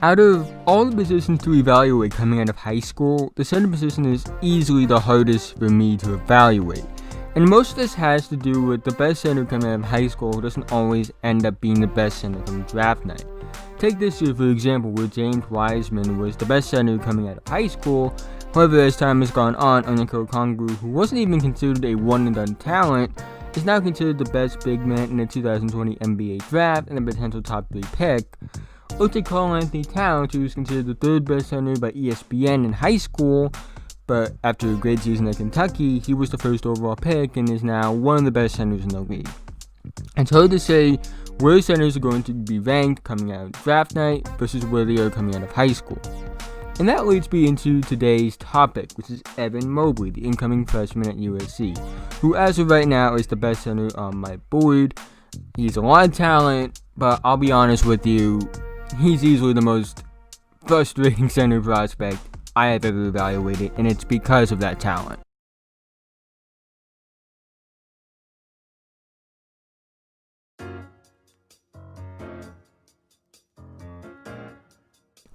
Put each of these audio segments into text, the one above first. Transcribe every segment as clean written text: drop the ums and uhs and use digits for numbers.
Out of all the positions to evaluate coming out of high school, the center position is easily the hardest for me to evaluate. And most of this has to do with the best center coming out of high school doesn't always end up being the best center from draft night. Take this year for example, where James Wiseman was the best center coming out of high school. However, as time has gone on, Onyeka Okongwu, who wasn't even considered a one-and-done talent, is now considered the best big man in the 2020 NBA draft and a potential top 3 pick. Or take Karl-Anthony Towns, who was considered the third best center by ESPN in high school, but after a great season at Kentucky, he was the first overall pick and is now one of the best centers in the league. It's hard to say where centers are going to be ranked coming out of draft night versus where they are coming out of high school. And that leads me into today's topic, which is Evan Mobley, the incoming freshman at USC, who as of right now is the best center on my board. He's a lot of talent, but I'll be honest with you, he's easily the most frustrating center prospect I have ever evaluated, and it's because of that talent.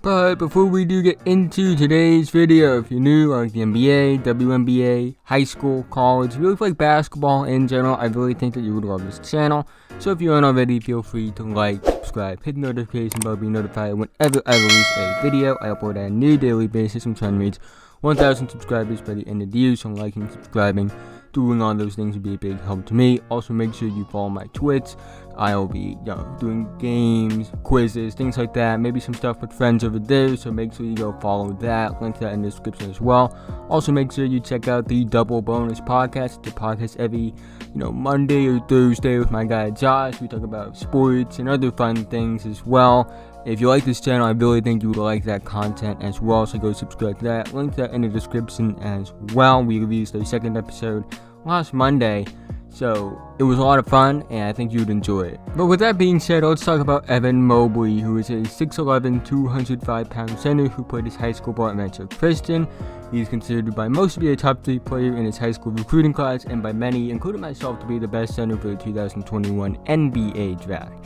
But before we do get into today's video, if you're new, like the NBA, WNBA, high school, college, really like basketball in general, I really think that you would love this channel. So if you aren't already, feel free to like, subscribe, hit the notification bell to be notified whenever I release a video. I upload on a new daily basis. I'm trying to reach 1,000 subscribers by the end of the year, so liking, subscribing, doing all those things would be a big help to me. Also, make sure you follow my Twitch. I'll be doing games, quizzes, things like that. Maybe some stuff with friends over there, so make sure you go follow that. Link to that in the description as well. Also, make sure you check out the Double Bonus Podcast. It's a podcast every Monday or Thursday with my guy Josh. We talk about sports and other fun things as well. If you like this channel, I really think you would like that content as well, so go subscribe to that. Link to that in the description as well. We released the second episode last Monday, so it was a lot of fun, and I think you'd enjoy it. But with that being said, let's talk about Evan Mobley, who is a 6'11", 205-pound center who played his high school ball at Rancho Christian. He is considered by most to be a top 3 player in his high school recruiting class, and by many, including myself, to be the best center for the 2021 NBA draft.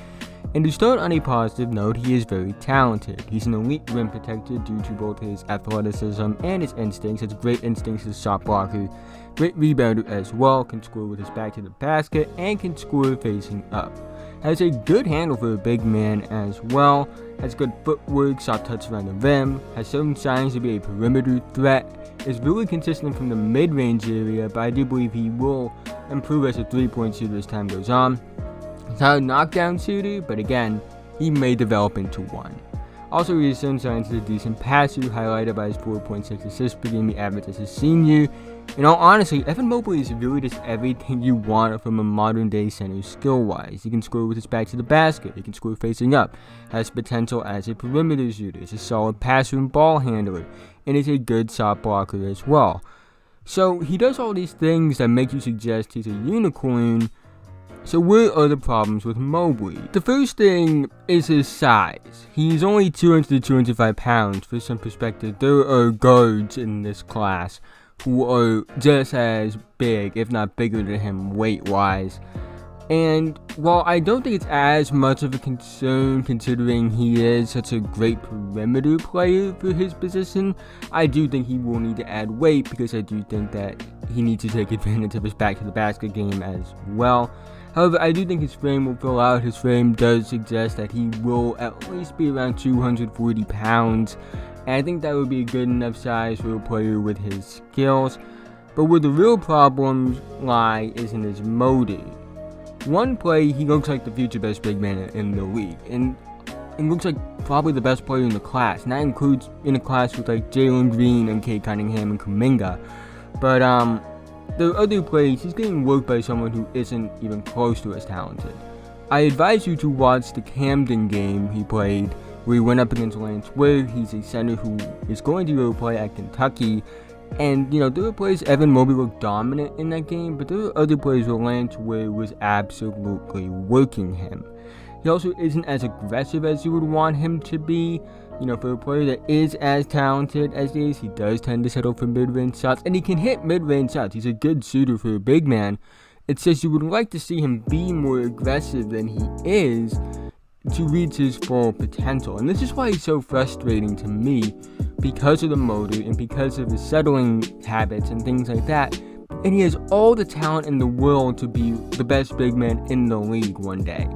And to start on a positive note, he is very talented. He's an elite rim protector due to both his athleticism and his instincts. Has great instincts as a shot blocker, great rebounder as well, can score with his back to the basket, and can score facing up. Has a good handle for a big man as well, has good footwork, shot touch around the rim, has shown signs to be a perimeter threat, is really consistent from the mid-range area, but I do believe he will improve as a three-point shooter as time goes on. He's not a knockdown shooter, but again, he may develop into one. Also, he has shown signs as a decent passer, highlighted by his 4.6 assists per game he averaged as a senior. In all honesty, Evan Mobley is really just everything you want from a modern-day center skill-wise. He can score with his back to the basket, he can score facing up, has potential as a perimeter shooter, is a solid passer and ball handler, and is a good shot blocker as well. So, he does all these things that make you suggest he's a unicorn. So what are the problems with Mobley? The first thing is his size. He's only 200 to 205 pounds. For some perspective, there are guards in this class who are just as big, if not bigger than him weight-wise. And while I don't think it's as much of a concern considering he is such a great perimeter player for his position, I do think he will need to add weight because I do think that he needs to take advantage of his back to the basket game as well. However, I do think his frame will fill out. His frame does suggest that he will at least be around 240 pounds. And I think that would be a good enough size for a player with his skills. But where the real problems lie is in his motor. One play, he looks like the future best big man in the league. And it looks like probably the best player in the class. And that includes in a class with like Jalen Green and Kate Cunningham and Kuminga. But the other plays, he's getting worked by someone who isn't even close to as talented. I advise you to watch the Camden game he played, where he went up against Lance Ware. He's a center who is going to go play at Kentucky. And, there were plays Evan Mobley looked dominant in that game, but there were other plays where Lance Ware was absolutely working him. He also isn't as aggressive as you would want him to be. For a player that is as talented as he is, he does tend to settle for mid-range shots, and he can hit mid-range shots. He's a good shooter for a big man. It's just you would like to see him be more aggressive than he is, to reach his full potential. And this is why he's so frustrating to me, because of the motor and because of his settling habits and things like that. And he has all the talent in the world to be the best big man in the league one day.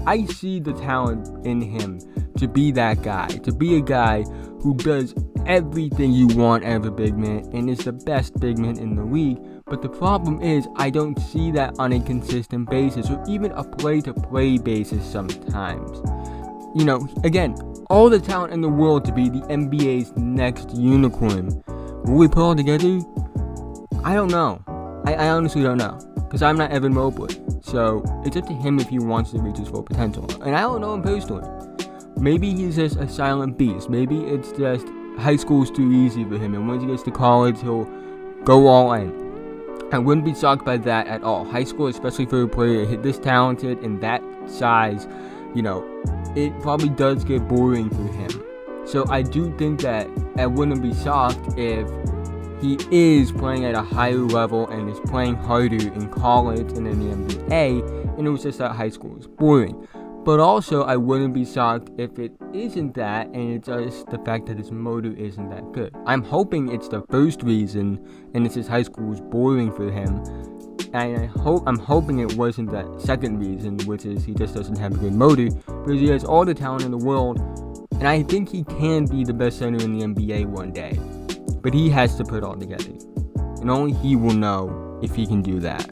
I see the talent in him to be that guy, to be a guy who does everything you want out of a big man and is the best big man in the league. But the problem is, I don't see that on a consistent basis, or even a play-to-play basis sometimes. You know, again, all the talent in the world to be the NBA's next unicorn. Will we put all together? I don't know. I honestly don't know, because I'm not Evan Mobley. So it's up to him if he wants to reach his full potential. And I don't know him personally. Maybe he's just a silent beast. Maybe it's just high school's too easy for him, and once he gets to college, he'll go all in. I wouldn't be shocked by that at all. High school, especially for a player this talented and that size, you know, it probably does get boring for him. So I do think that I wouldn't be shocked if he is playing at a higher level and is playing harder in college and in the NBA, and it was just that high school is boring. But also, I wouldn't be shocked if it isn't that, and it's just the fact that his motor isn't that good. I'm hoping it's the first reason, and it's his high school is boring for him. And I'm hoping it wasn't that second reason, which is he just doesn't have a good motor, because he has all the talent in the world, and I think he can be the best center in the NBA one day. But he has to put it all together, and only he will know if he can do that.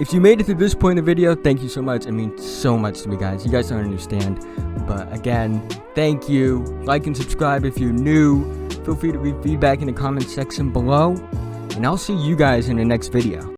If you made it to this point in the video, thank you so much. It means so much to me, guys. You guys don't understand. But again, thank you. Like and subscribe if you're new. Feel free to leave feedback in the comment section below. And I'll see you guys in the next video.